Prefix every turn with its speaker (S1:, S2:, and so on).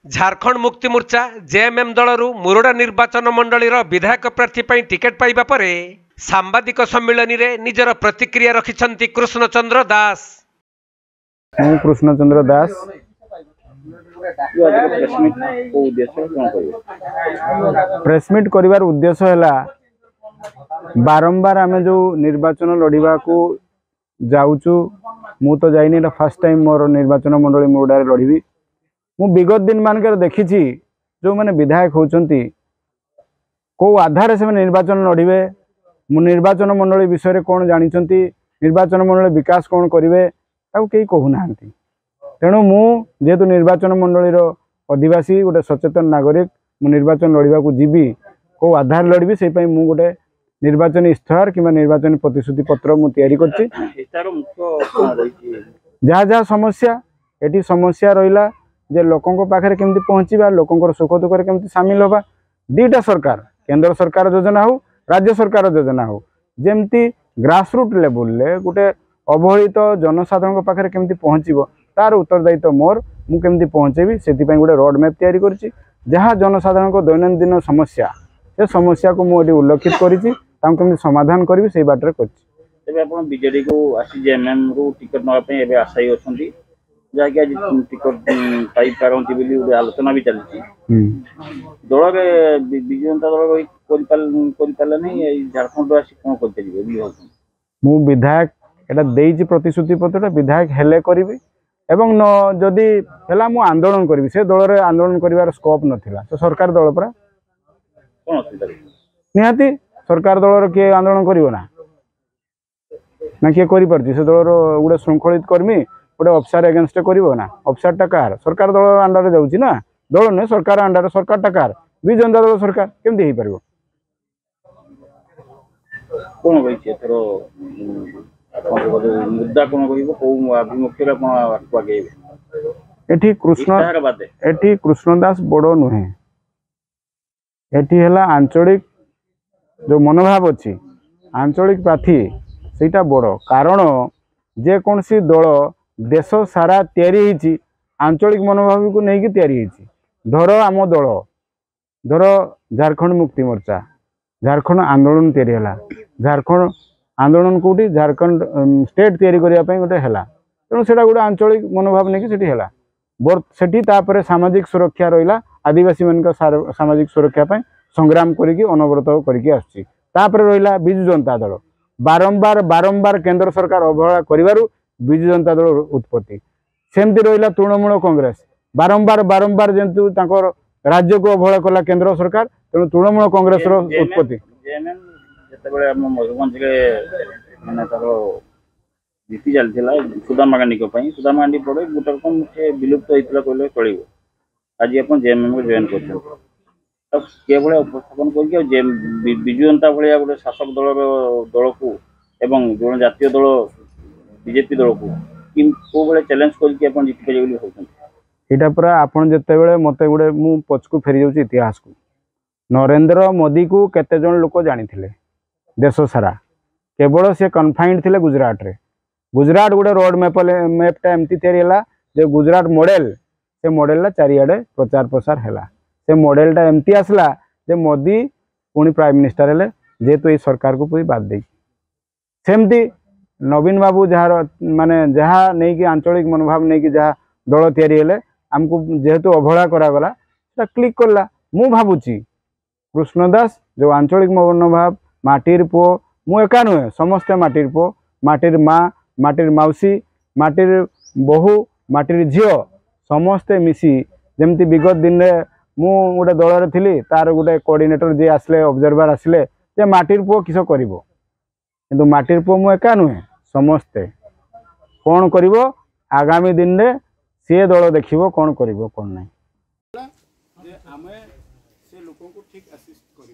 S1: Jharkhand Mukti Morcha JMM दलरू मुरुडा निर्वाचन मंडलीर विधायक प्रार्थी पर टिकेट पाइबा परे सांबादिक सम्मिलन रे निजर प्रतिक्रिया रखिछंती कृष्णचंद्र दास।
S2: मैं कृष्णचंद्र दास प्रेसमिट करिवार उद्देश्य है बारंबार आम जो निर्वाचन लड़वा को जाऊचु मु तो जाइनी फर्स्ट टाइम मोर निर्वाचन मंडली मुरुडारे लड़बी मु विगत दिन मानक देखी जो मैंने विधायक होती कौ आधार से निर्वाचन लड़े मु निर्वाचन मंडली विषय कौन जानते निर्वाचन मंडली विकास कौन करेंगे कहीं कहूना तेणु मुझे निर्वाचन मंडलीर अधिवासी गोटे सचेतन नागरिक मु निर्वाचन लड़वा को जीवी कौ आधार लड़बी से गोटे निर्वाचन इस्ताहार कि निर्वाचन प्रतिश्रुति पत्र मुझे जहाँ जहाँ समस्या ये समस्या रहा जे लोकों पाखे केमती पहुँचा लोकों सुख दुख केमती सामिल होगा दीटा सरकार केंद्र सरकार योजना हो राज्य सरकार योजना हो जमती ग्रासरूट लेवल गोटे अवहेलित जनसाधारण पाखे केमती पहुँचो तार उत्तरदायित्व मोर मुझे पहुँचेबी से गोटे रोड मैप तैयारी करिछि जहाँ जनसाधारण को दैनंदिन समस्या से समस्या को मुझे उल्लेखित करिछि केमती समाधान करी से बाटर कर
S3: बीजेडी को आसी जेएमएम रू टिकट नापे एबे आशायी अछंती जहाँकि आज टिकट पाई पारती बोली आलोचना भी चलती दल विजु जनता दल नहीं झारखंड आसी कौन कर
S2: मु विधायक एटा देइछि प्रतिश्रुति पत्र विधायक हेले करी एवं जदि हेला मु आंदोलन करी से दल रे आंदोलन करिवार स्कोप नथिला तो सरकार दल परा
S3: कौन असुविधा
S2: निहाती सरकार दल किए आंदोलन करिवो ना किए करि परछि से दल गोटे श्रृंखलित कर्मी गोटे अफिसर एगेन्स्ट करिवो ना अफिसर टा कार सरकार दल अंडर जाउछि ना दल ने सरकार अंडर सरकार टा कार विजु जनता दल सरकार केमती हे परबो
S3: कौन कहि एथरो मुद्दा कौन कहिबो को अभिमुख्य रे कोन आगेबे एठी
S2: कृष्णदास बड़ नुहे एठी हला आंचलिक जो मनोभाव अच्छी आंचलिक प्रार्थी सेटा बड़ कारण जे कौन सी दल देश सारा तैयारी आंचलिक मनोभाव को लेकिन तैयारी धर आम दल धर झारखंड मुक्ति मोर्चा झारखंड आंदोलन तैयारी है झारखंड आंदोलन कौटी झारखंड स्टेट तैयारी करने गोटे है तेणु से गोटे आंचलिक मनोभाव नहीं सेठी तापर सामाजिक सुरक्षा रहा आदिवासी मान सामाजिक सुरक्षा संग्राम करिकी अनवरत करिकी आछि तापर रहिला बिजु जनता दल बारंबार बारंबार केंद्र सरकार अवहेला करिवारु बिजु जनता दल उत्पत्ति सेमती रहिला तृणमूल कांग्रेस बारंबार बारंबार जेंतु तांकर राज्य को अवहेला कला केंद्र सरकार तेणु तृणमूल कांग्रेस रो उत्पत्ति
S3: जेएमएम जेतेबेले हम मधुबन रे माने तारो नीति चलथिला सुदामा गांधी को पई सुदामा गांधी पड़े गुटर को मुझे विलुप्त होइतला कहले चलिबो आज अपन जेएमएम को जॉइन करछन तब केवल उपस्थापन करके विजु जनता भाया गोटे शासक दल को एवं जो जातीय दल बीजेपी दल को बेले चैलेंज करके जीति
S2: पूरा आपन जिते मत गोटे मु पछकू फेरी जाऊँ इतिहास को नरेंद्र मोदी को केते जन लोक जानी देश सारा केवल से कन्फाइंड थे गुजरात रे गुजरात गोटे रोड मैपटा एमती तैयारी गुजरात मॉडल से मॉडल चारिआडे प्रचार प्रसार है से मॉडलटा एमती आसला जे मोदी पुणी प्राइम मिनिस्टर हेले जेहेतु ये सरकार को पूरी बात देगी सेमती नवीन बाबू जार माने जहाँ नहीं कि आंचलिक मनोभाव नहीं कि जहाँ दल तैयारी हेले आमको जेहेतु अवहेला करागला क्लिक करला मु भावुची कृष्णदास जो आंचलिक मनोभाव माटिर पो मु एका नुहे समस्ते माटिर पो माटिर माँ माटिर माउसी माटिर बहु माटिर झील समस्ते मिसी जमती विगत दिन में मु गोटे दल थी तार गोटे कोऑर्डिनेटर जी आसले ऑब्जर्वर आसले जे माटिर पुओ किस करिवो किंतु माटिर पुओ मु एका नुहे समस्ते कौन करिवो आगामी दिन रे से दल देखिवो कौन करिवो कौन नहीं
S4: जे आमे से लोगों को ठीक असिस्ट करी